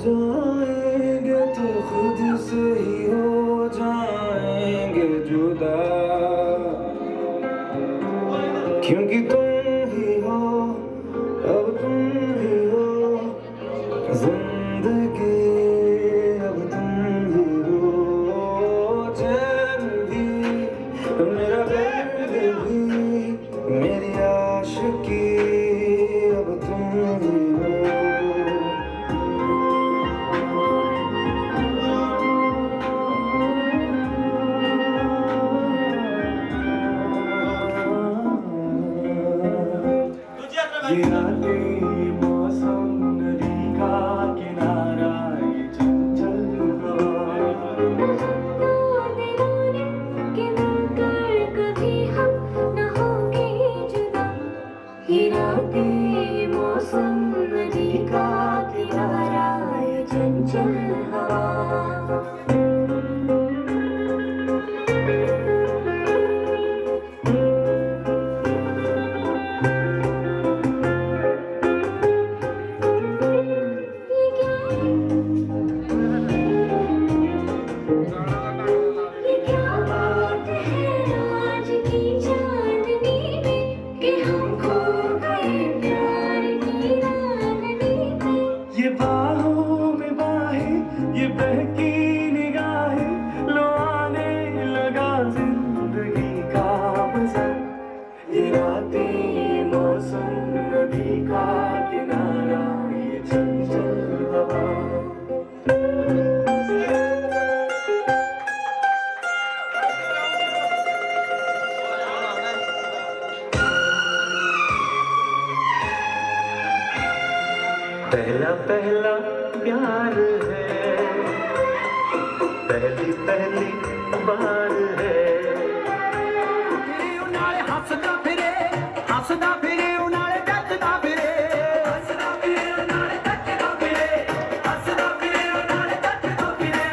जाएंगे तो खुद से ही हो जाएंगे जुदा, क्योंकि तुम ही हो, अब तुम ही हो जिंदगी, अब तुम ही हो चैन भी, मेरा दर्द भी, मेरी आशिकी, अब तुम ही हो। ये रातें मौसम नदी का किनारा, ये चंचल के मिलकर कभी हम न होंगे जुदा। ये रातें मौसम नदी का किनारा, ये चंचल हवा। ये बाहों में बाहें, ये बहकी निगाहें, लो आने लगा जिंदगी का मजा। ये रातें मौसम नदी का किनारा, ये चंचल हवा। पहला पहला प्यार है, पहली पहली बार है। हसदा फिरे, हसदा फिरे उनाले जचदा फिरे, हसदा फिरे उनाले जचदा फिरे, हसदा फिरे उनाले जचदा फिरे,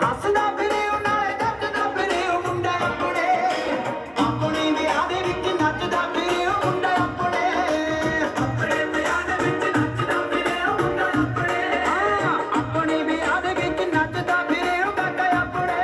हसदा फिरे उनाले जचदा फिरे। ओ मुंडा अपने अपनी विआह दे विच नचदा फिरे, ओ मुंडा अपने अपने विआह दे विच नचदा फिरे, ओ मुंडा अपने अपनी विआह दे विच नचदा फिरे, ओ काका अपने।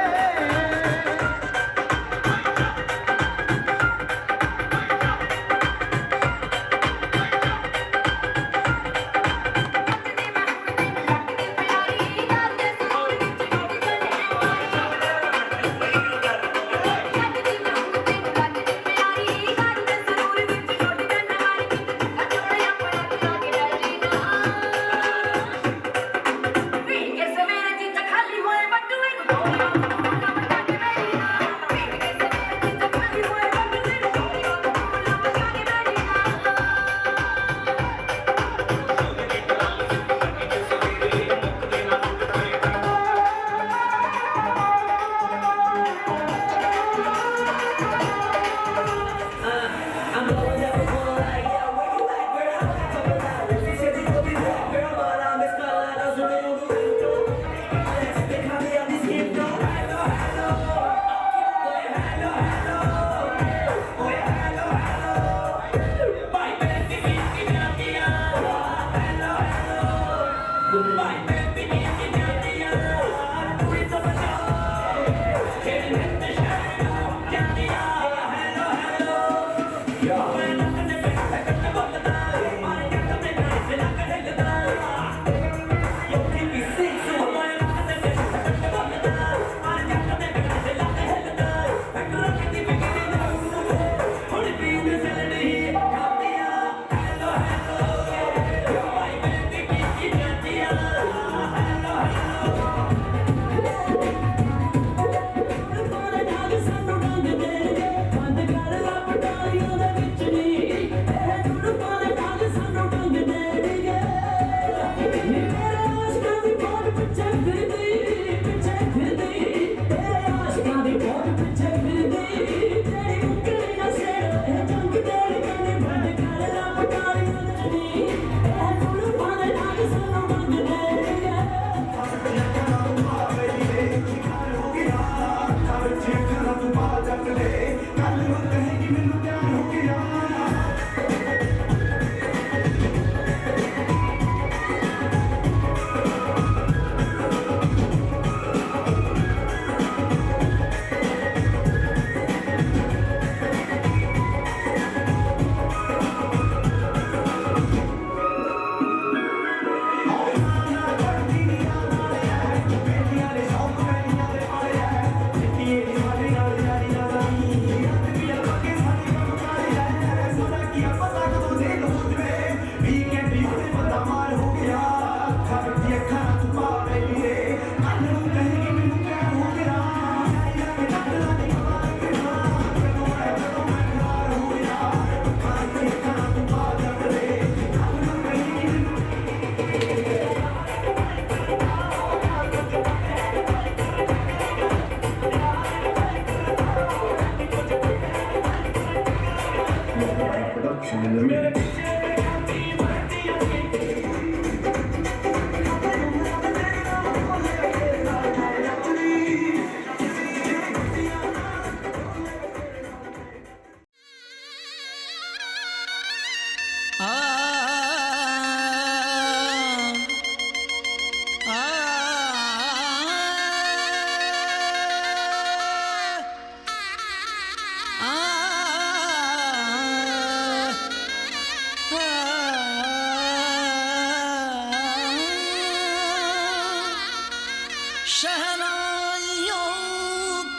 शहनाइयों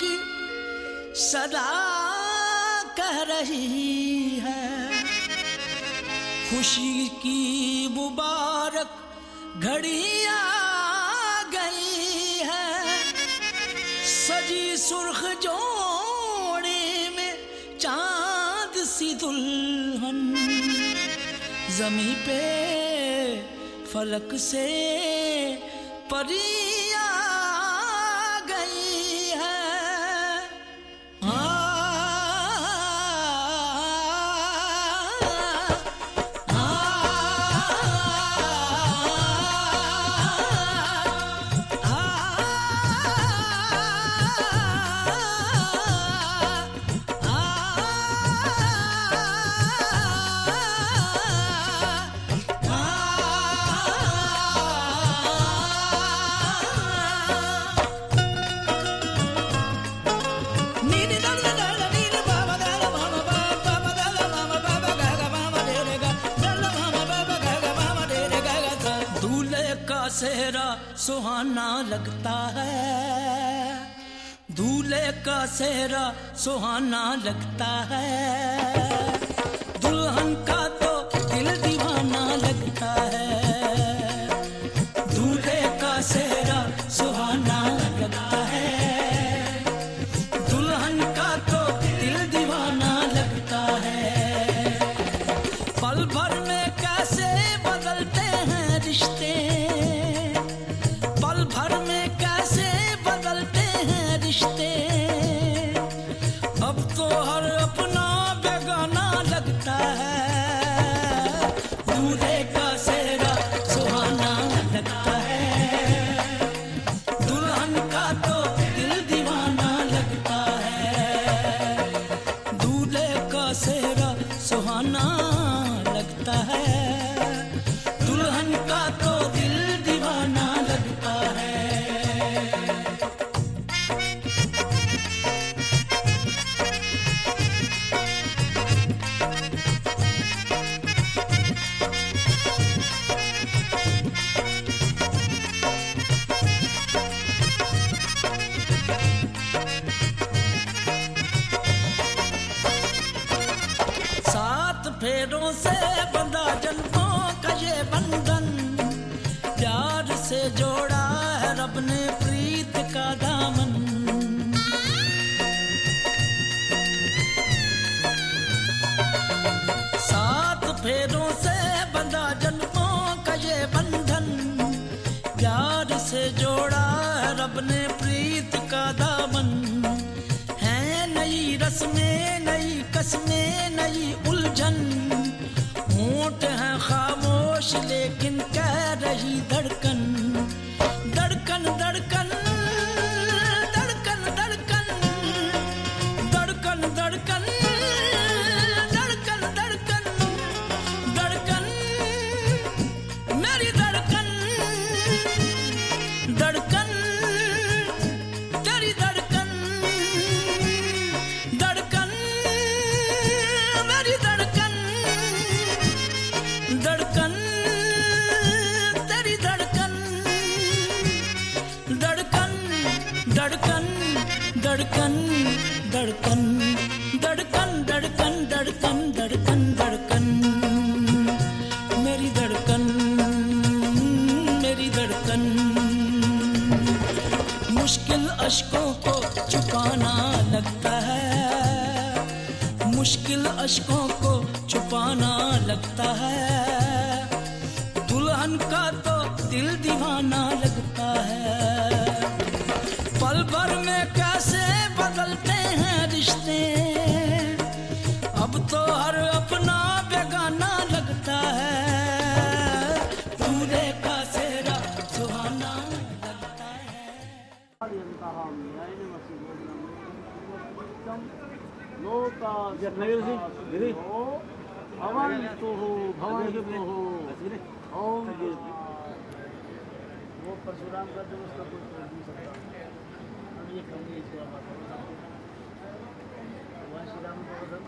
की सदा कह रही है, खुशी की मुबारक घड़ी आ गई है। सजी सुर्ख जोड़े में चांद सी दुल्हन, जमी पे फलक से परी आ गई है। सेहरा सुहाना लगता है, दूल्हे का सेहरा सुहाना लगता है। दुल्हन का तो दिल दीवाना लगता है, दूल्हे का सेहरा सुहाना लगता है। दुल्हन का तो दिल दीवाना लगता है। पल भर में कैसे बदलते हैं रिश्ते, भर में कैसे बदलते हैं रिश्ते। अब तो हर अपना बेगाना लगता है, दूल्हे का सेहरा सुहाना लगता है। दुल्हन का तो दिल दीवाना लगता है, दूल्हे का सेहरा सुहाना लगता है। दुल्हन का तो दिल दीवाना लगता है। सात फेरों से बंधा जन्मों का ये बंधन, प्यार से जोड़ा है रब ने प्रीत का दामन। सात फेरों से बंधा जन्मों का ये बंधन, प्यार से जोड़ा है रब ने प्रीत का दामन। है नई रस्में, नई कस्में, नई उलझन, होंठ है खामोश लेकिन कह रही धड़कन। धड़कन धड़कन धड़कन धड़कन धड़कन धड़कन धड़कन धड़कन धड़कन मेरी धड़कन। धड़कन तेरी धड़कन, धड़कन मेरी धड़कन। धड़कन तेरी धड़कन, धड़कन धड़कन धड़कन धड़कन धड़कन धड़कन धड़कन धड़कन धड़कन मेरी धड़कन, मेरी धड़कन। मुश्किल अश्कों को छुपाना लगता है, मुश्किल अश्कों को छुपाना लगता है। दुल्हन का तो दिल दीवाना लगता है। पल भर में कैसे बदलते हैं रिश्ते, अब तो हर अपना बेगाना लगता है। दूल्हे का सेहरा सुहाना लगता है। वो परशुराम का जो उसका कोई तोड़ नहीं सकता। अब ये कमी इसको आप भगवान श्री राम को बदल।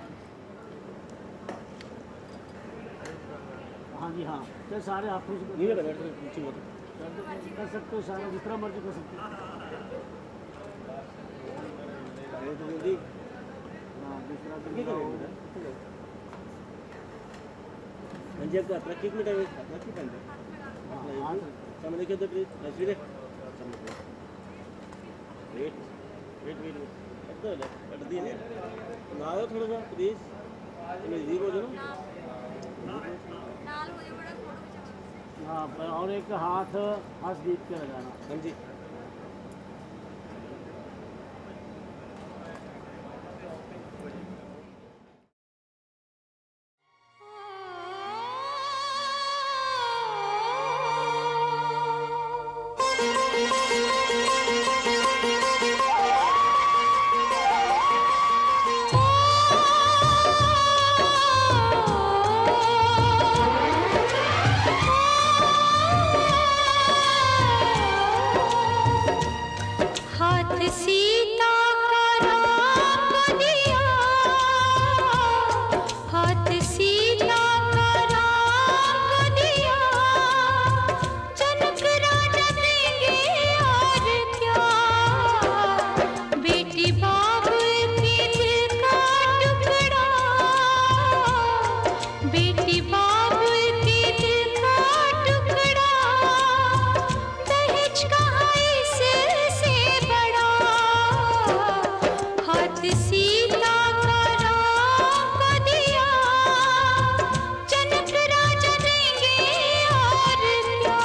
हाँ जी हाँ, तो सारे हाथों से नीचे बोलो। कर सकते हो सारा, जिस तरह मर्जी कर सकते हो। हाँ, दूसरा तो म्हणजे आता किती मिनिटं वेळ नक्की पाहिजे समजा की होतं प्लीज असू दे वेट वेट वेट कट दिए ना आओ थोड़ा सा प्लीज तुम्हें जी बोलो ना हाँ, और एक हाथ दीप के लगाना। हाँ जी हाथ सीता का राम को दिया, हाथ सीता का राम को दिया, जनक राजा देंगे और क्या, बेटी बाप के दिल का टुकड़ा, बेटी बाप के दिल का टुकड़ा, दहेज कहाँ इससे बड़ा, हाथ सीता का राम को दिया, जनक राजा देंगे और क्या।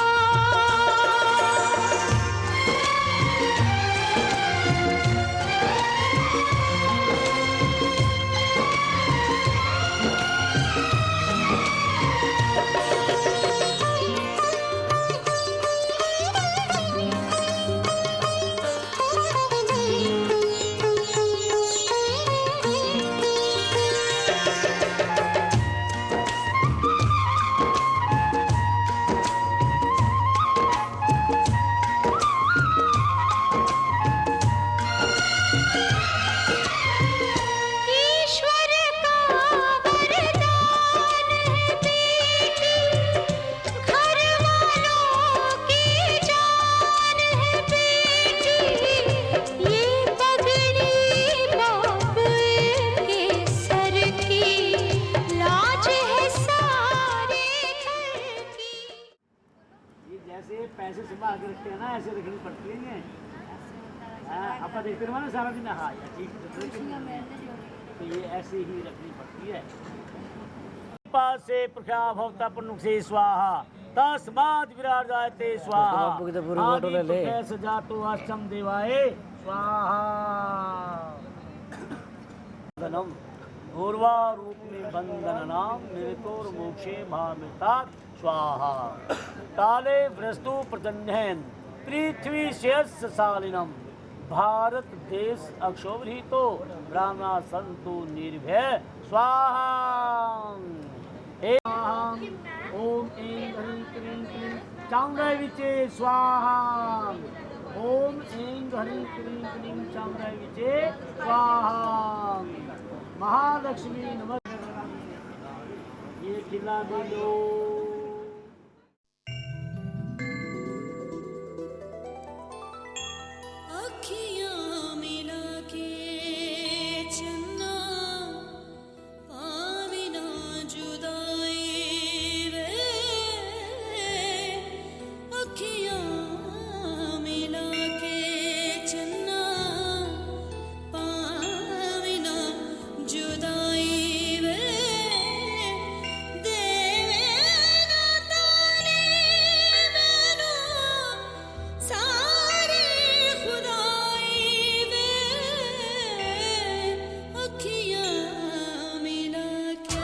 ईश्वर का वरदान है बेटी, घर वालों की जान है बेटी, ये पगड़ी बाप के सर की, लाज है सारे घर की। ये जैसे पैसे संभाल के रखते हैं ना, ऐसे रखनी पड़ती है। आप देखते रहो ना सारा दिन। हाँ यार ठीक है, तो ये ऐसे ही रखनी पड़ती है। पास से प्रख्या भवता प्रनुक से स्वाहा, तस्माद विराट जायते स्वाहा, आदि प्रख्या सजातो अष्टम देवाए स्वाहा। बंधनम पूर्वा रूप में बंधननाम निरतोर मोक्षे महामृता स्वाहा, काले वृस्तु प्रजन्यन पृथ्वी शेष सालिनम, भारत देश अक्षोभृतो ब्राह्मणा संतु निर्भय स्वाहा। ओम ऐं ह्रीं क्लीं क्लीं चामुंडाय विचे स्वाहा, ओम ऐं ह्रीं क्लीं क्लीं चामुंडाय विचे स्वाहा। महालक्ष्मी नमः। ये खिला दे लो। अखियाँ मिला के चन्ना, पावे ना जुदाई वे, अखियाँ मिला के चन्ना, पावे ना जुदाई वे, देवे ना ताने मैनू सारे खुदाई वे, अखियाँ मिला के।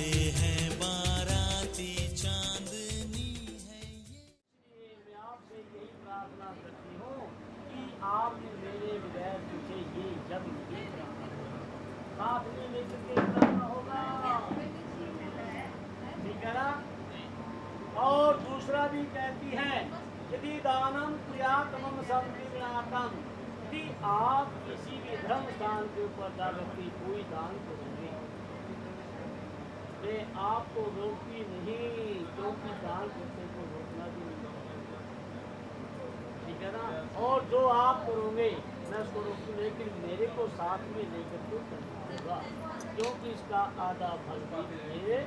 आए हैं बाराती चांदनी है ये। मैं आपसे यही प्रार्थना करती हूँ कि आपने मेरे बगैर मुझे ये जब नहीं कराना, साथ में लेकर के कराना होगा, ठीक है ना। और दूसरा भी कहती है यदि दानम क्रियात्मम संविघ्नातम, कि आप किसी भी धर्म स्थान के ऊपर जाकर के कोई दान करोगे, मैं आपको रोकती नहीं, क्योंकि दान करने को रोकना भी नहीं चाहिए, ठीक है ना। और जो आप करोगे मैं उसको रोकूँ, लेकिन मेरे को साथ में लेकर के करना होगा, क्योंकि इसका आधा फल भी मुझे।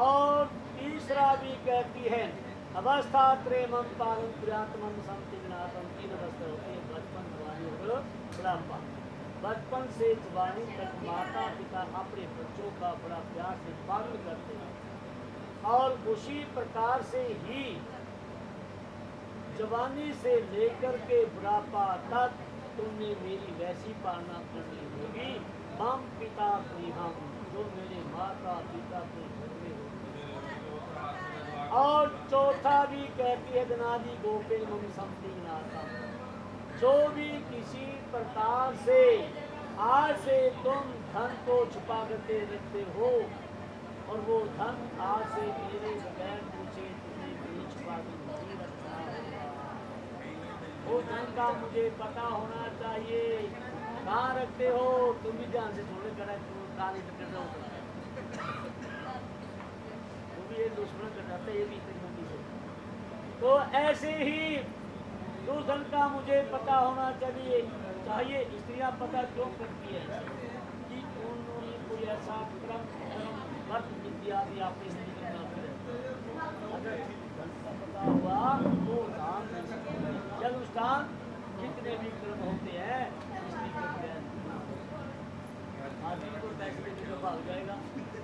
और तीसरा भी कहती है अवस्था त्रेमम पालन प्रियात्मम संतिग्नातम, 3 अवस्था होती है, बचपन, जवानी और बुढ़ापा। बचपन से जवानी तक माता पिता अपने बच्चों का बड़ा प्यार से पालन करते हैं, और उसी प्रकार से ही जवानी से लेकर के बुढ़ापा तक तुमने मेरी वैसी पालना करनी होगी। मम पिता गृहम, जो मेरे माता पिता के घर में होगी। और चौथा भी कहती है धनादि गोपिल मम संतिग्नातम, जो भी किसी प्रकार से आज से तुम धन को छुपा करके रखते हो, और वो धन आज से मेरे बगैर पूछे तुम्हें नहीं छुपा के नहीं रखना होगा। वो धन का मुझे पता होना चाहिए, कहाँ रखते हो, तुम भी ध्यान से थोड़े करा काली कर रहे हो, ये दुश्मन कर जाता है, ये भी इतनी मंदी से। तो ऐसे ही दुर्धन का मुझे पता होना चाहिए। स्त्रियां पता क्यों करती है कि उन्होंने कोई ऐसा क्रम वर्त इत्यादि आपने नहीं करना पड़े। अगर धन का पता हुआ तो दान जन्मस्थान जितने भी क्रम होते हैं स्त्री के बगैर आदमी को पैसे देने को भाग जाएगा,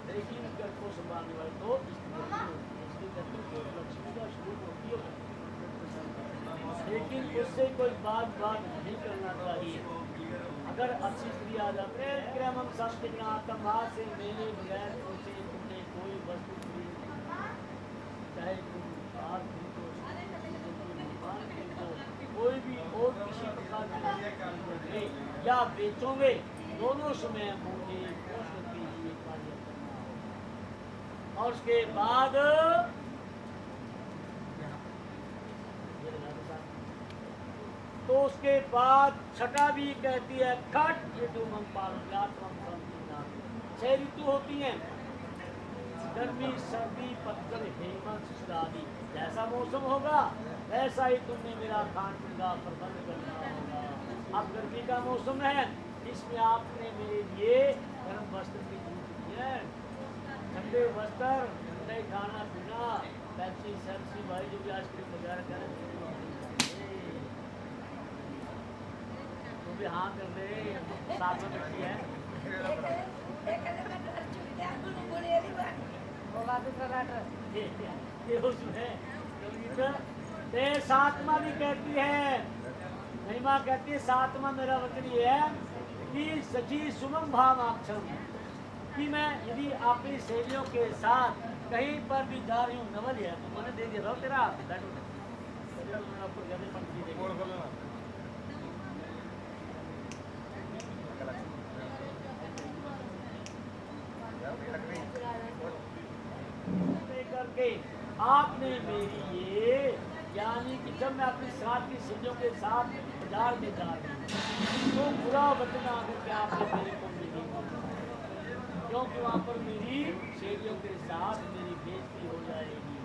लेकिन घर को संभालने वाले तो इसलिए लक्ष्मी का स्वरूप होती है। लेकिन उससे कोई बात नहीं करना चाहिए। अगर अच्छी स्त्री आ जाते हैं क्रमम संतिग्नातम, हाथ से मेरे बगैर पूछे तुमने कोई वस्तु खरीदी, चाहे तुम कार खरीदो, कोई भी और किसी प्रकार की या बेचोगे, दोनों समय मुझे खुश होती हुई कार्य करना। और उसके बाद तो उसके बाद छठा भी कहती है खट ऋतुमं पालनात्मक 6 ऋतु होती हैं, गर्मी सर्दी पतझड़ हेमंत शिशिरादि। जैसा मौसम होगा वैसा ही तुमने मेरा खान पीन का प्रबंध करना होगा। अब गर्मी का मौसम है, इसमें आपने मेरे लिए गर्म वस्त्र की जरूरत की है, ठंडे वस्त्र, ठंडे खाना पीना, पेप्सी सेप्सी भाई जो भी आइसक्रीम वगैरह करें तो भी हाँ कर दे, साथ में बैठी है। ये उसमें सातवां भी कहती है, महिमा कहती है सातवां मेरा वचन ये है कि सखी सुमम भावाक्षम, कि मैं यदि अपनी सहेलियों के साथ कहीं पर भी जा रही हूँ, नवल है तो मैंने दे दिया तेरा करके आपने मेरी ये, यानी कि जब मैं अपनी साथ की सहेलियों के साथ बाजार में जा रही हूँ तो बुरा वचन आकर के आपने मेरे को नहीं बोला, क्योंकि वहाँ पर मेरी सहेलियों के साथ मेरी बेइज्जती हो जाएगी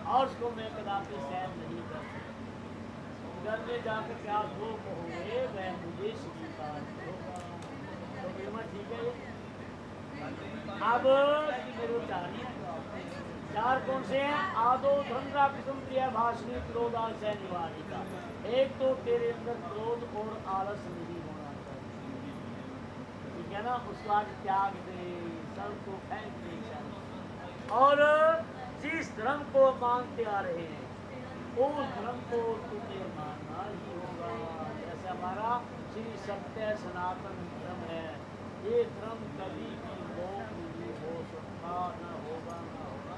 और उसको मैं कदापि सहन नहीं कर सकता। घर में जाकर क्या जो कहोगे वह मुझे स्वीकार होगा। तो मेरा ठीक है। अब मेरे चार कौन से हैं? आदो धंधा किस्म प्रिय भाषणी क्रोधाल से निवारिका। एक तो तेरे अंदर क्रोध और आलस नहीं होना चाहिए, ठीक है ना। उसका त्याग दे, सब को फेंक दे। और जिस धर्म को मानते आ रहे हैं उस धर्म को तुम्हें मानना ही होगा। जैसे हमारा श्री सत्य सनातन धर्म है, ये धर्म कभी भी लोप नहीं हो सकता, न होगा न होगा,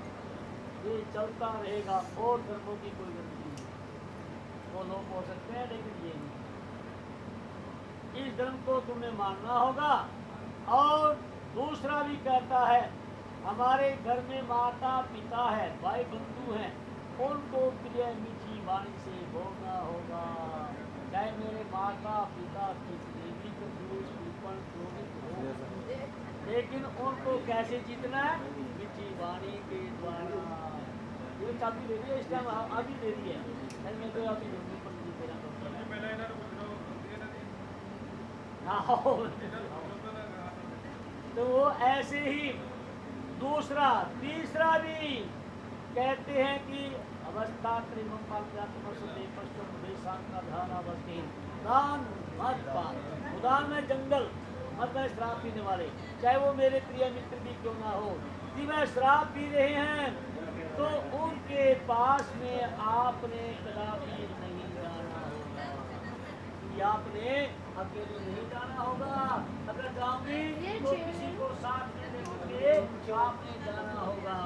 ये चलता रहेगा और धर्मों की कोई गलती नहीं। वो लोग हो सकते हैं लेकिन ये नहीं। इस धर्म को तुम्हें मानना होगा। और दूसरा भी कहता है हमारे घर में माता पिता है, भाई बंधु हैं, उनको प्रिय मीठी वाणी से बोलना होगा। चाहे मेरे माता पिता कितने भी कंजूस कृपण क्रोधित हो, लेकिन उनको कैसे जीतना है? मीठी वाणी के द्वारा। ये चाबी दे रही है इस टाइम, अभी दे रही है, मैं तो अभी दूंगी पर नहीं देना तो वो ऐसे ही दूसरा तीसरा भी कहते हैं कि अवस्था दान मत पान, उदान में जंगल मत में शराब पीने वाले, चाहे वो मेरे प्रिय मित्र भी क्यों ना हो, कि वह शराब पी रहे हैं तो उनके पास में आपने कदापि नहीं जाना होगा, कि आपने अकेले नहीं जाना होगा। अगर जाऊंगी तो किसी को साथ में लेके आपने जाना होगा।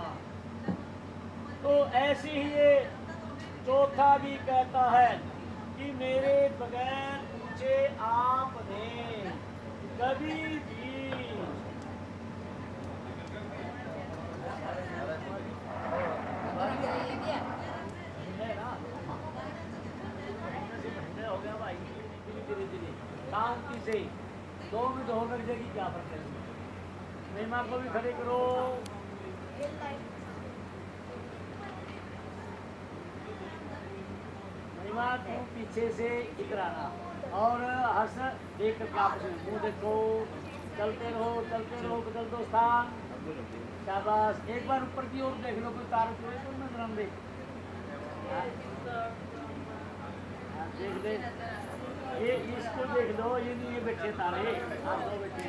तो ऐसे ही ये चौथा भी कहता है कि मेरे बगैर पूछे आपने कभी भी हो गया भाई, धीरे धीरे शांति से 2 मिनट हो लग जाएगी, क्या फर्क है। मेहमान को भी खड़े करो। मेहमान को पीछे से इधर आना और हंस देख कर आपस में मुँह देखो, चलते रहो, बदल दो स्थान। शाबाश। एक बार ऊपर की ओर देख लो, कोई तार उतरे तो नजर हम देख देख ये इसको देख लो, ये नहीं, ये बैठे तारे, आप दो बैठे,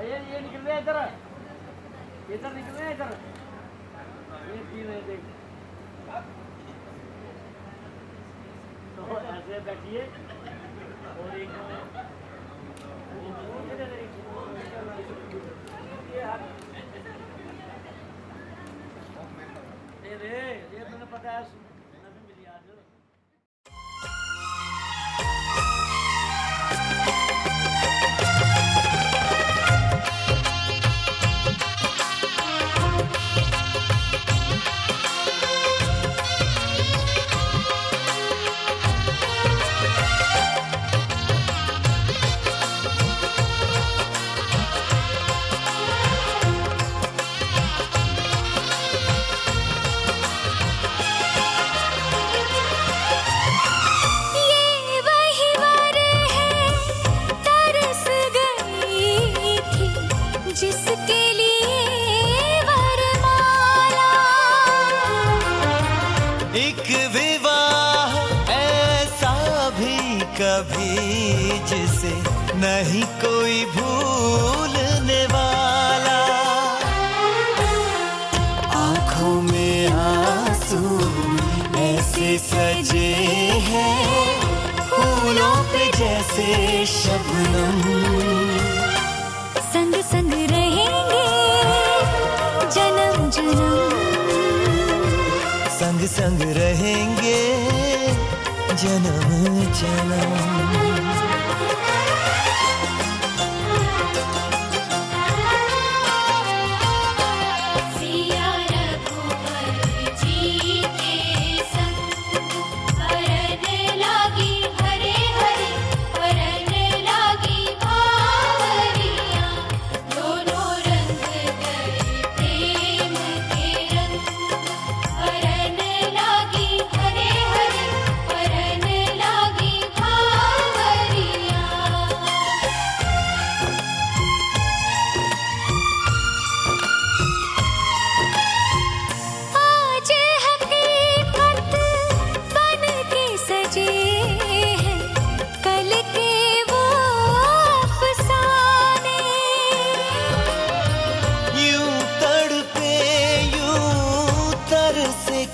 ये निकल रहे इधर निकल रहे इधर, ये तीन है देख। तो ऐसे बैठिए और एक ये मैंने पता है नवी मिली आज। कभी जिसे नहीं कोई भूलने वाला, आंखों में आंसू ऐसे सजे हैं फूलों पे जैसे शबनम, संग संग रहेंगे जन्म जन्म, संग संग रहेंगे जन्म जन्म।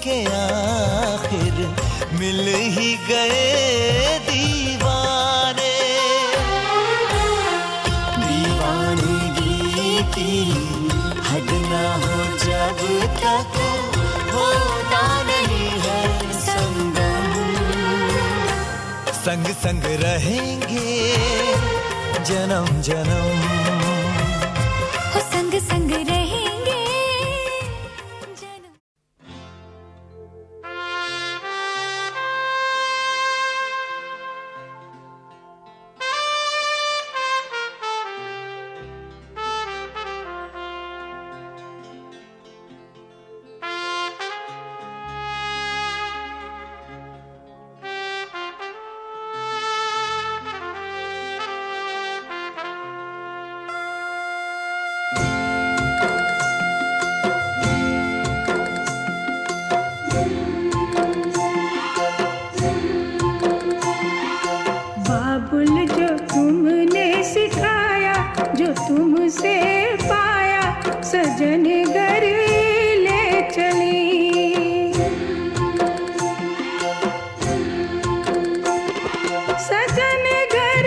के आखिर मिल ही गए दीवाने, की हद ना हो जब तक होता नहीं है संगम। संग संग रहेंगे जन्म जन्म, हो संग संग रहेंगे जन्म। बाबुल जो तुमने सिखाया, जो तुमसे पाया, सजन घर ले चली। सजन घर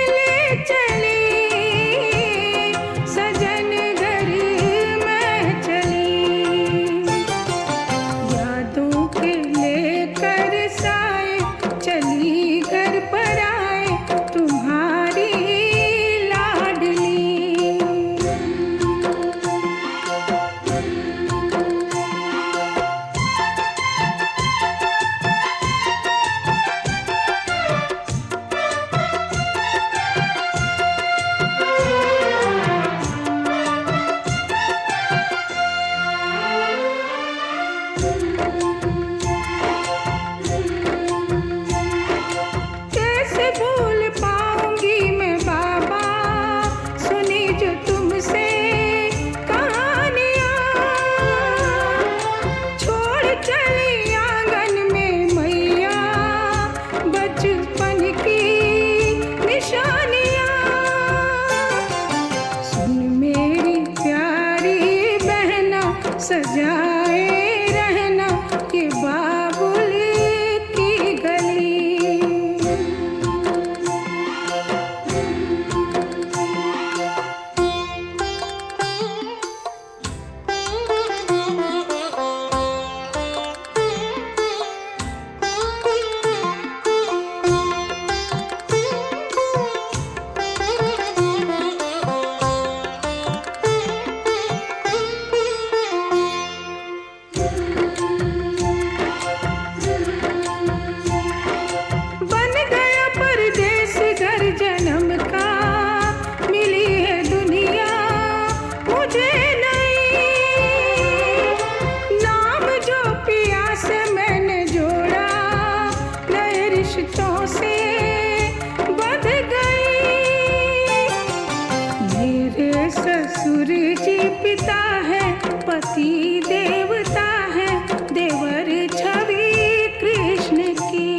ले चली, सजन घर में चली। यादों के लेकर साए चली घर पर आए तुम्हारी लाडली। कैसे भूल पाऊंगी मैं बाबा सुनी जो तुमसे कहानियाँ। छोड़ चली आंगन में मैया बचपन की निशानियाँ। सुन मेरी प्यारी बहना सजाए रहना ये बाबुल की गली। बन गया परदेस घर जन्म का, मिली है दुनिया मुझे नई। नाम जो पिया से मैंने जोड़ा, नए रिश्तों से बंध गई। मेरे ससुर जी पिता है, पति देवता है, देवर छवि कृष्ण की।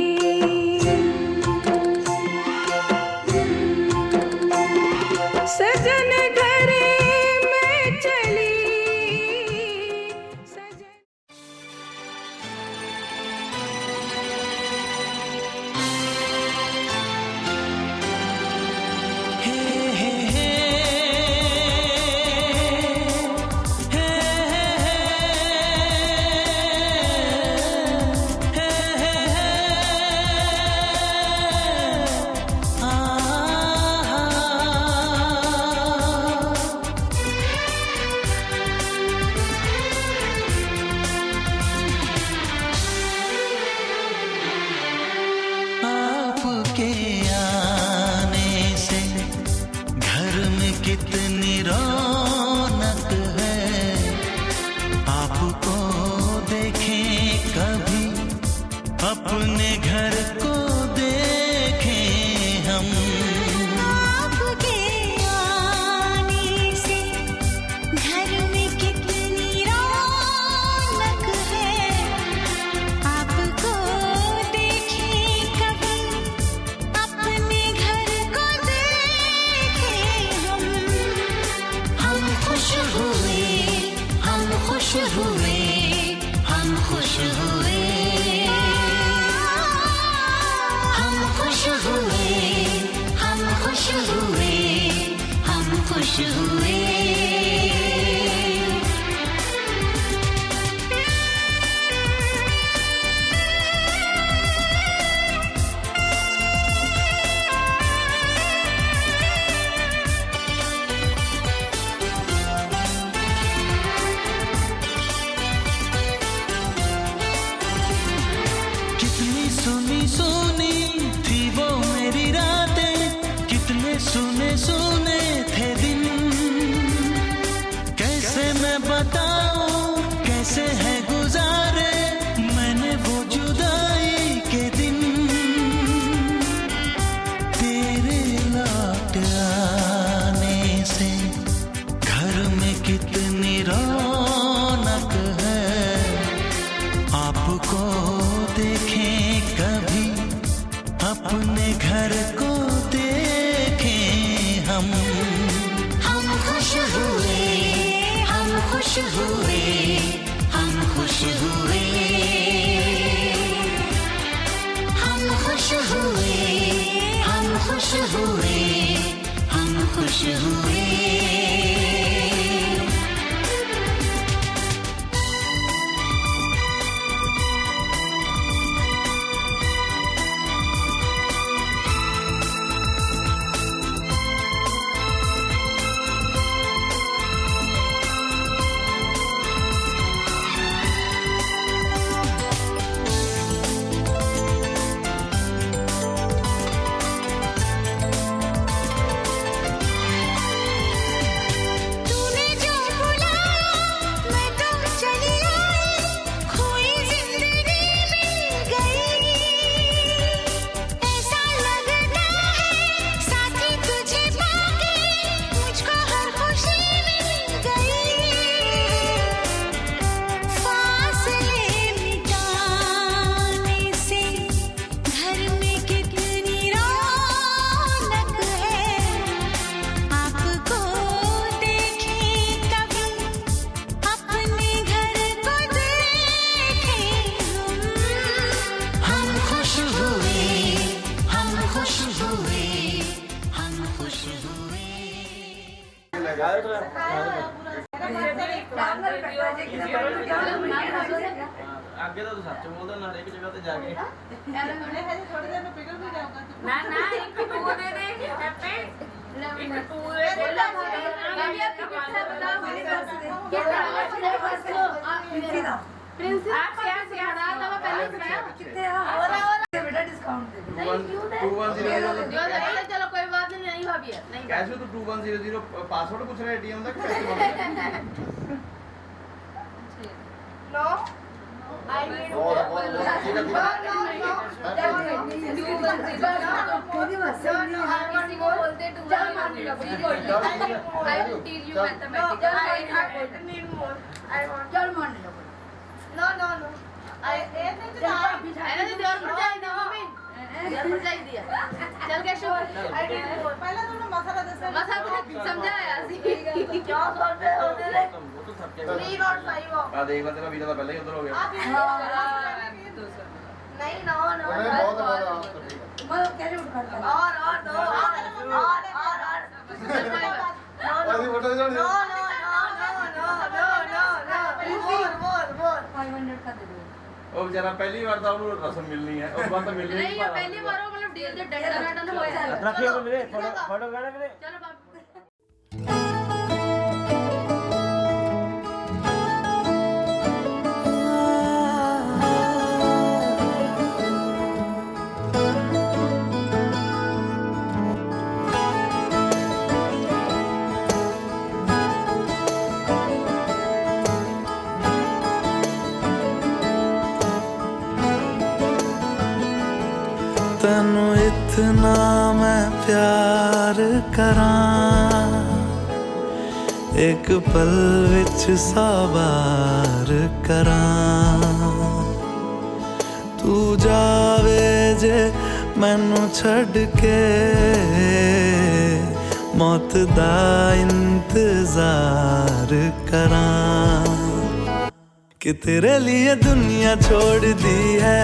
सजन घर में चली सजन। आपके आने से घर में कितनी रौनक है। आपको देखें कभी अपने घर को देखें हम। आपके आने से घर में कितनी रौनक है। आपको देखें कभी अपने घर को देखें हम। हम खुश हुए, हम खुश हुए, हम खुश हुए। हम खुश हुए, हम खुश हुए, हम खुश हुए। सुने सुने थे दिन, कैसे मैं बताऊं कैसे है गुजारे मैंने वो जुदाई के दिन। तेरे लौट आने से घर में कितनी रौनक है, आपको देखें कभी अपने घर को देखें हम खुश हुए, हम खुश हुए, हम खुश हुए, हम खुश हुए, हम खुश हुए, हम खुश हुए। ਅੱਗੇ ਤਾਂ ਤੂੰ ਸੱਚ ਬੋਲਦਾ ਨਾ ਹਰੇਕ ਜਗ੍ਹਾ ਤੇ ਜਾ ਕੇ ना ना एक पूरे दे हैप्पी एक पूरे बोला प्रिंस आप क्या सिखाना था पहले सुनाया कितने और बेटा डिस्काउंट दे दो 2100 चलो कोई बात नहीं भाभी है नहीं कैसे तू 2100 पासवर्ड पूछ रहा है एटीएम का कैसे नो I need देख ला तेरा वीजा तो पहले ही उधर हो गया नहीं नो नो और दो ਉਹ बेचारा पहली बार ਤਾਂ ਉਹਨੂੰ ਰਸਮ ਮਿਲਣੀ ਹੈ ਉਸ ਬਾਅਦ ਤਾਂ ਮਿਲਣੀ नहीं है पहली बार वो मतलब डील से डंडा डंडा होया ਰੱਖਿਓ ਮੇਰੇ ਫੋਟੋ ਗਾਣਾ ਮੇਰੇ चलो बाप ਤੈਨੂੰ ਇਤਨਾ ਮੈਂ ਪਿਆਰ ਕਰਾਂ ਇੱਕ ਪਲ ਵਿੱਚ ਸਾਵਾਰ ਕਰਾਂ ਤੂੰ ਜਾਵੇ ਜੇ ਮੈਨੂੰ ਛੱਡ ਕੇ ਮੌਤ ਦਾ ਇੰਤਜ਼ਾਰ ਕਰਾਂ कि तेरे लिए दुनिया छोड़ दी है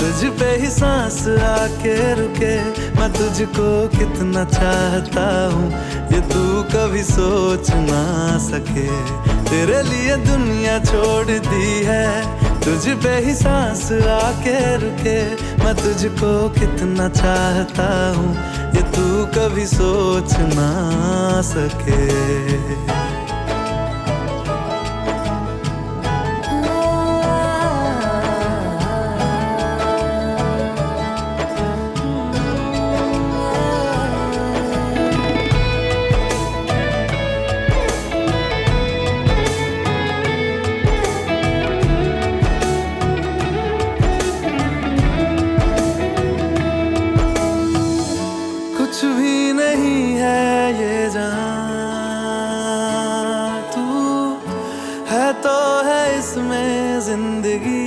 तुझ पे ही सांस आके रुके मैं तुझको कितना चाहता हूँ ये तू कभी सोच ना सके तेरे लिए दुनिया छोड़ दी है तुझ पे ही सांस आके रुके मैं तुझको कितना चाहता हूँ ये तू कभी सोच ना सके इसमें जिंदगी।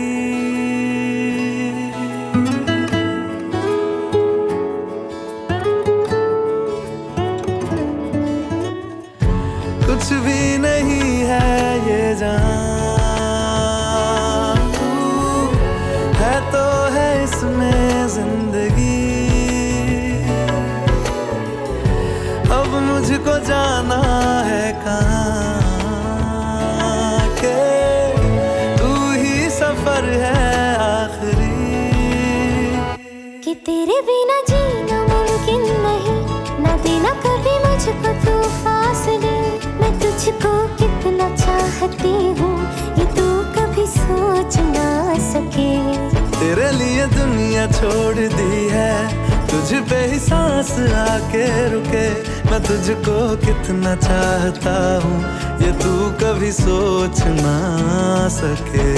कुछ भी नहीं है ये जान, तू है तो है इसमें जिंदगी। अब मुझको जाना है कहाँ के तू ही सफर है आखिरी। कि तेरे बिना जीना मुमकिन नहीं, न देना कभी मुझको तू फासले। मैं तुझको कितना चाहती हूँ ये तू कभी सोच ना सके। तेरे लिए दुनिया छोड़ दी है, तुझ पे ही सांस आके रुके। मैं तुझको कितना चाहता हूँ ये तू कभी सोच ना सके।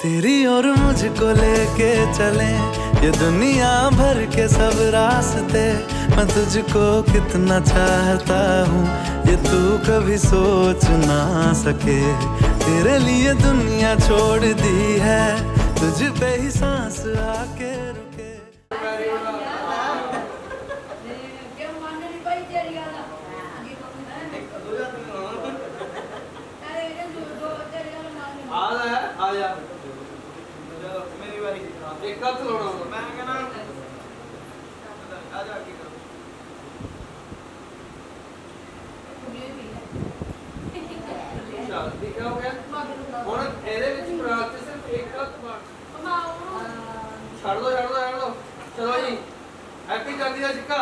तेरी और मुझको लेके चले ये दुनिया भर के सब रास्ते। मैं तुझको कितना चाहता हूँ ये तू कभी सोच ना सके। तेरे लिए दुनिया छोड़ दी है, तुझ पे ही सांस आके रुके। मेरी बारी एक कप खिलाना मैं कहना आ जा के करो। ठीक हो गया ਹੁਣ ਇਹਦੇ ਵਿੱਚ ਬਰਾਤ ਤੇ ਸਿਰਫ ਇੱਕ ਕੱਪ ਛੱਡ ਦੋ ਚਲੋ ਜੀ ਹੈਪੀ ਚਾਂਦੀ ਦਾ ਸਿੱਕਾ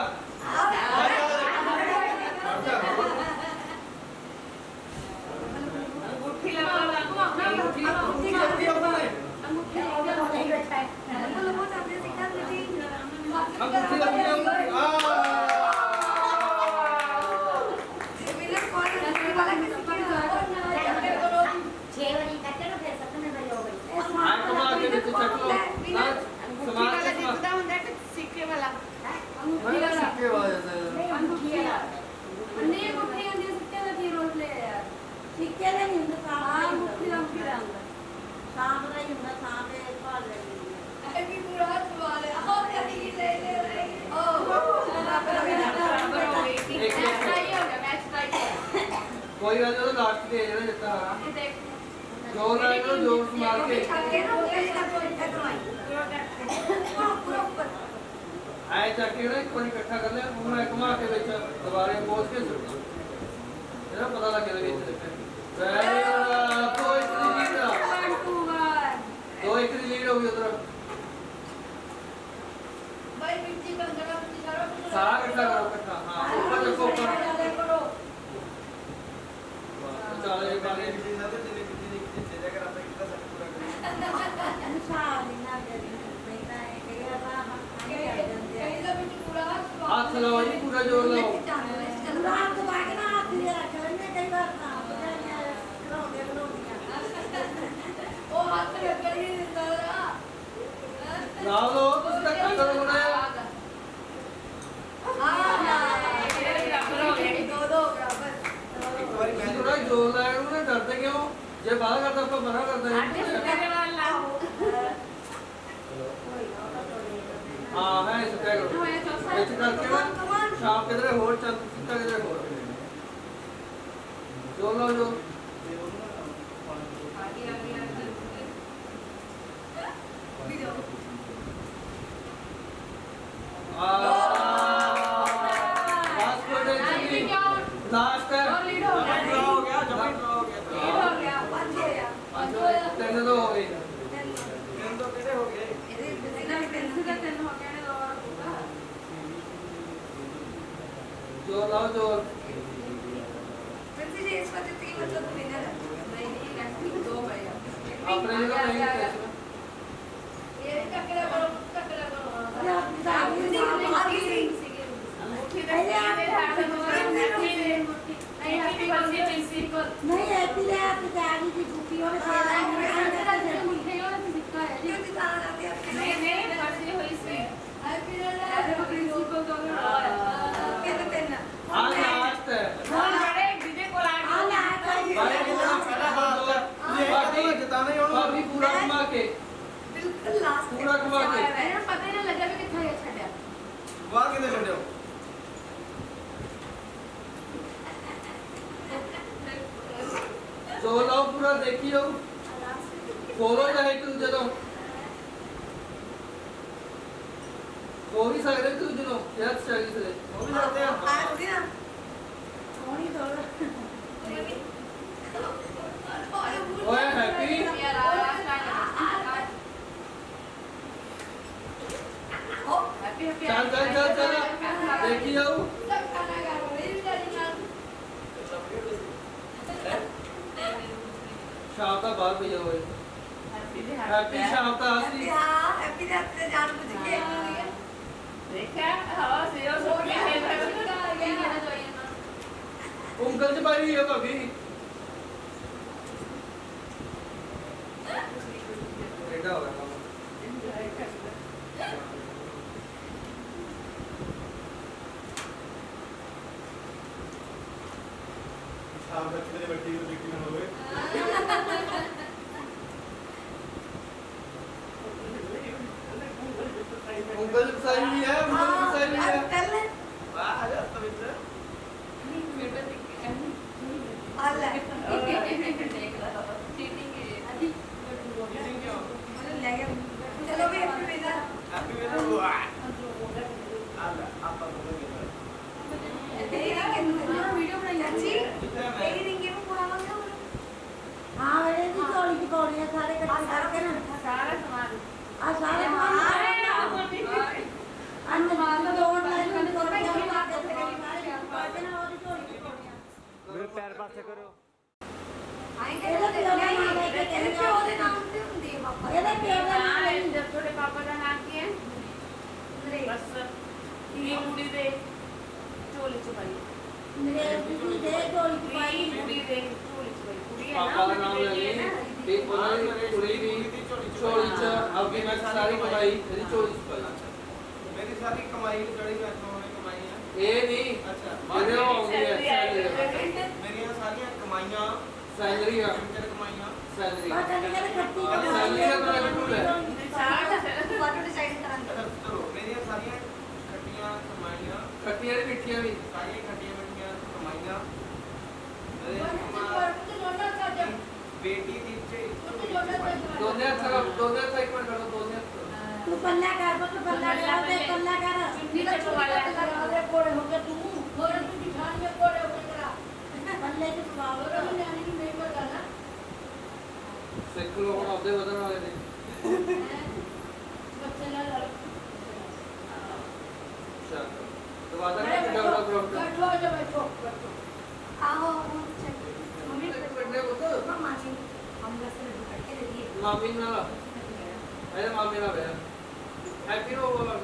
ਅੰਗੂਠੀ ਲਗਾ ਅੰਗੂਠੀ ਜਲਦੀ ਆਪਣੇ अंगूठी लगी कोई गल नहीं लास्ट दे जेड़ा जितना हारा जोर लाए करो जोर संभाल के आए जाके ना एक बार इकट्ठा कर ले पूरा घुमा के विच दोबारा पोंछ के सुट जेड़ा पता लगे लगे दो एक दी लीड हो गई उधर भाई बिट्टी का जगह सारा इकट्ठा करो इकट्ठा हां ऊपर देखो ऊपर चलो ये बारे में ना तो तेरे कितनी कितनी जगह आप कितना सब पूरा करें हाथ लगाओ जी पूरा जोर लगाओ ओ हाथ से कर ही देता लाओ लो तुम तक करो ना जोर लाया उन्होंने डरते क्यों जे बाहर करता आपको मना करता है हाँ है इसे क्या करो ऐसे करके ना शाम किधरे होर चल सीधा किधरे होर जोर लो जो आ लाओ जोर प्रिंसी जी इसका जितनी मतलब विनर है नहीं दो भाई अपने जगह नहीं टेंशन ये ककड़ा करो अरे आप आगे से पहले आप नहीं हैप्पी है आपकी गाड़ी की छुट्टी और हाँ लास्ट है भाभी पूरा घुमा के बिल्कुल लास्ट पूरा घुमा के पता ही नहीं लगा भी कितना ये छड़या बाहर कितने छड़े हो सो लो पूरा देखियो सोलो जाए तू जदों सो भी सकते तू जदों यस चाहिए से सो भी सकते हैं आज दिन कौन ही दौड़ ओए हैप्पी चल चल चल चल देखियो शाम का बाहर भैया होए हैप्पी शाम का असली हैप्पी रात जान बुझ के देखा हां से सो उंगल से पाई है भाभी बेटा हो गया शाम तक मेरे बच्चे को देखने में हो गए उंगल सही है उंगल सही है कर ले वाह आ जाता मित्र अल्लाह देख रहा हो चीटिंग है ले गया चलो भी हैप्पी विनर हैप्पी विनर हुआ आला आपका बोलोगे वीडियो बनाई अच्छी मेरी रिंग में पूरा हो गया हां मेरे की चोली की पौड़ियां सारे कट करके ना सारा सामान आ सारे अन्य माल दो लाइन में तो मेरे पैर पास करो आएंगे तो ਇਹਦੇ ਪਿਓ ਦੇ ਨਾਮ ਤੇ ਹੁੰਦੀ ਹੈ ਪਾਪਾ ਇਹਦੇ ਪਿਓ ਦਾ ਨਾਮ ਹੈ ਜਦ ਤੁਹਾਡੇ ਪਾਪਾ ਦਾ ਨਾਮ ਕੀ ਹੈ ਬਸ ਇਹ ਕੁੜੀ ਦੇ ਝੋਲੀ ਚ ਪਾਈ ਮੇਰੇ ਕੁੜੀ ਦੇ ਝੋਲੀ ਚ ਪਾਈ ਕੁੜੀ ਦੇ ਝੋਲੀ ਚ ਪਾਈ ਕੁੜੀ ਹੈ पापा का नाम ले एक बोला कुड़ी दी चोरी च अभी मैं सारी कमाई मेरी चोरी च पाई मेरी सारी कमाई जड़ी मैं उन्होंने कमाई है ये नहीं अच्छा मेरे होंगे मेरी सारी कमाइयां सैलरी है मेरी कमाइयां सैलरी ਪਤਾ ਨਹੀਂ ਕਿਹੜੇ ਖੱਟੀ सैलरी का मेरा टूल है ਫੋਟੋ ਡਿਸਾਈਡ ਕਰਾਂਗੇ चलो मेरी सारी खट्टियां कमाइयां खट्टियां भी मिठियां भी सारी खट्टियां मिठियां कमाइयां बेटी दी दोनों अच्छा एक मिनट करो दोनों तू पल्ला कर बक पल्ला कर दे पल्ला कर नीचे वाला अरे कोड़े हो गए तू और तू दिखान में कोड़े हो गए तेरा पल्ले के स्वाव और नानी की नहीं पता ना सेकुलर होना अपने बदन वाले ने बच्चे ना लड़ अच्छा तो वादा नहीं किया ग्राउंड बैठो जा बैठो आओ मम्मी बैठने को तो मम्मा जी हम घर से बैठ के रहिए मामी ना अरे मामी ना भैया हैप्पी हो बोला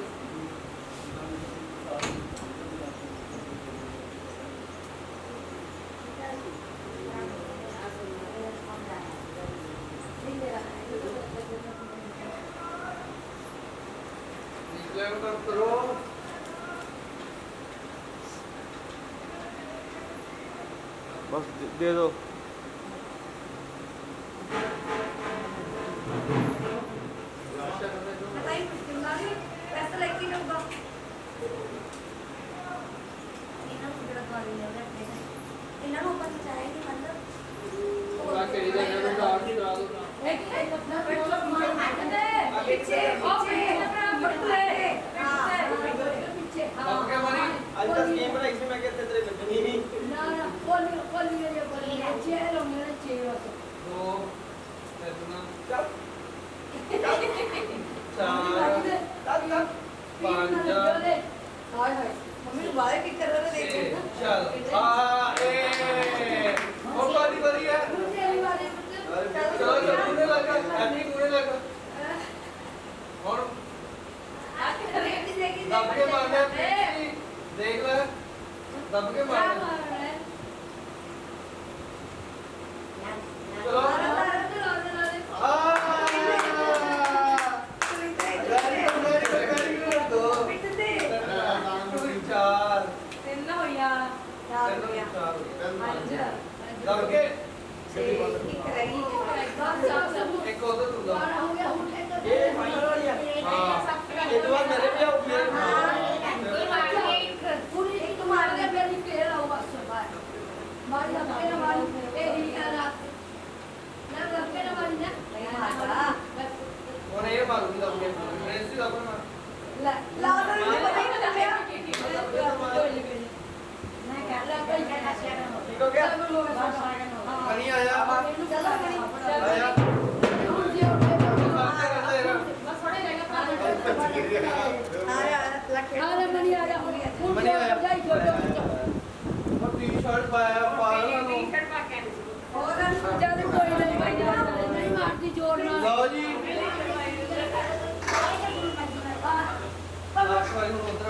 निकले करो बस दे दो बताइए कितना भी पैसा लेके होगा इन्होंने मुझे लगा लिया है इन्होंने ऊपर चाहेगी मतलब पूरा के लिए जाने का आर्ट करा दो एक अपना बैठो पीछे पीछे अब क्या बनी आज तक गेम बनाई से मैं कहते तेरे बच्चे नहीं ना ना कौन ये बोल अच्छे लोग मेरे चाहिए दो इतना चल चार पांच हाय हाय ਮੰਮੀ ਨੂੰ ਬਾਹਰ ਕੀ ਕਰ ਰਹੇ ਦੇਖੇ ਚੱਲ ਏ ਹੋਰ ਬਾਰੀ ਬਾਰੀ ਹੈ ਚਲੋ ਚਲੋ ਕੁਨੇ ਲੱਗਾ ਐਨੀ ਕੁਨੇ ਲੱਗਾ ਹੁਣ ਦਬ ਕੇ ਮਾਰਨਾ ਦੇਖ ਲੈ ਦਬ ਕੇ ਮਾਰਨਾ ਚਲੋ एक उधर दूंगा ये फाइनल वाली है हां एक बार मेरे भी आओ मेरे पूरी एक मार दे मेरी पेड़ आओ बस मारी अपने ना मारी ए ही रात ना अपने ना मारी ना मारा और ये मारूंगी तब के ऐसे तब मार ला ला तो ये पता ही नहीं चला मैं कह रहा कोई कहना चाहिए ठीक हो गया कहीं आया चलो आया अरे मनी आया मनी आया और टी-शर्ट पाया पागल और जब कोई नहीं मारती जोर ना लो जी लास्ट वाली उधर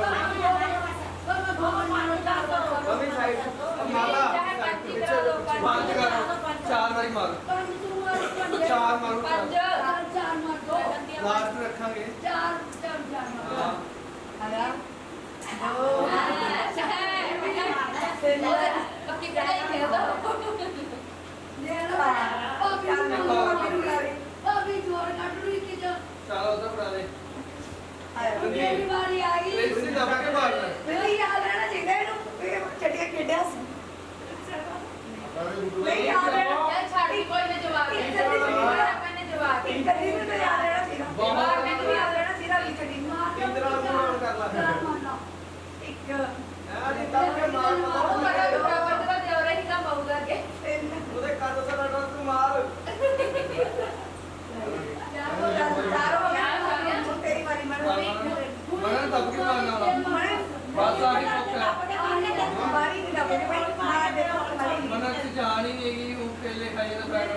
मम्मी साइड माला पांच करो चार बारी मारो चार मारो चार मार दो लास्ट रखेंगे चार हां आया दो पक्की कढ़ाई खेल दो ले लो अभी जोर काट रही थी जो चलो उधर बना दे मेरी बारी आ गई इसी दबा के मारना मेरी याद रहना चाहिए ਇਹਨੂੰ ਛੱਡਿਆ ਖੇਡਿਆ ਸੀ ਨਹੀਂ ਯਾਦ ਰਹਿਣਾ ਚੱਲ ਛੱਡ ਕੋਈ ਨਾ ਜਵਾਬ ਦੇ ਆਪਾਂ ਨੇ ਜਵਾਬ ਦੇ ਕਦੀ ਵੀ ਤਾਂ ਯਾਦ ਰਹਿਣਾ ਸੀ ਬਹੁਤ ਮੈਨੂੰ ਯਾਦ ਰਹਿਣਾ ਸੀ ਰਾਵੀ ਛੱਡੀ ਮਾਰ ਇੰਦਰਾ ਨੂੰ ਮਾਰ ਕਰ ਲਾ ਇੱਕ ਅਰੇ ਤਬ ਕੇ ਮਾਰ ਉਹ ਬੜਾ ਬੜਾ ਵੱਡਾ ਦੇਵਰਾ ਹੀ ਕੰਮ ਆਊਗਾ ਕਿ ਉਹਦੇ ਕੱਦ ਸਾਡਾ ਡਰ ਤੂੰ ਮਾਰ ਚਾਰ ਹੋ ਗਿਆ ਤੇਰੀ ਵਾਰੀ ਮਨ ਮਰਨ ਤਬ ਕੇ ਮਾਰਨਾ ਬਸ ਆ ਹੀ ਮੌਕਾ ਬਾਰੀ ਨਹੀਂ ਡੱਬੇ ਭਾਈ ਮਾਰ ਦੇ ਮਰਨ ਤੇ ਜਾਣ ਹੀ ਨਹੀਂ ਗਈ ਉਹ ਪਹਿਲੇ ਖਾਈ ਦਾ ਬੈਠ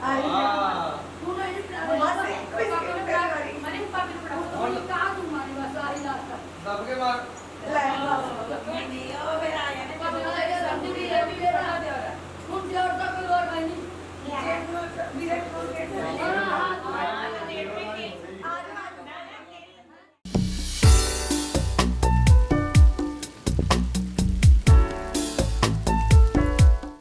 ਹਾਂ ਤੂੰ ਨਾ ਇਹ ਬਸ ਕੋਈ ਵਾਰੀ ਮਨੇ ਪਾਪੀ ਨੂੰ ਪੜਾ ਹੁਣ ਕਾ ਤੂੰ ਮਾਰੀ ਬਸ ਆਹੀ ਲਾਸਟ ਦਬ ਕੇ ਮਾਰ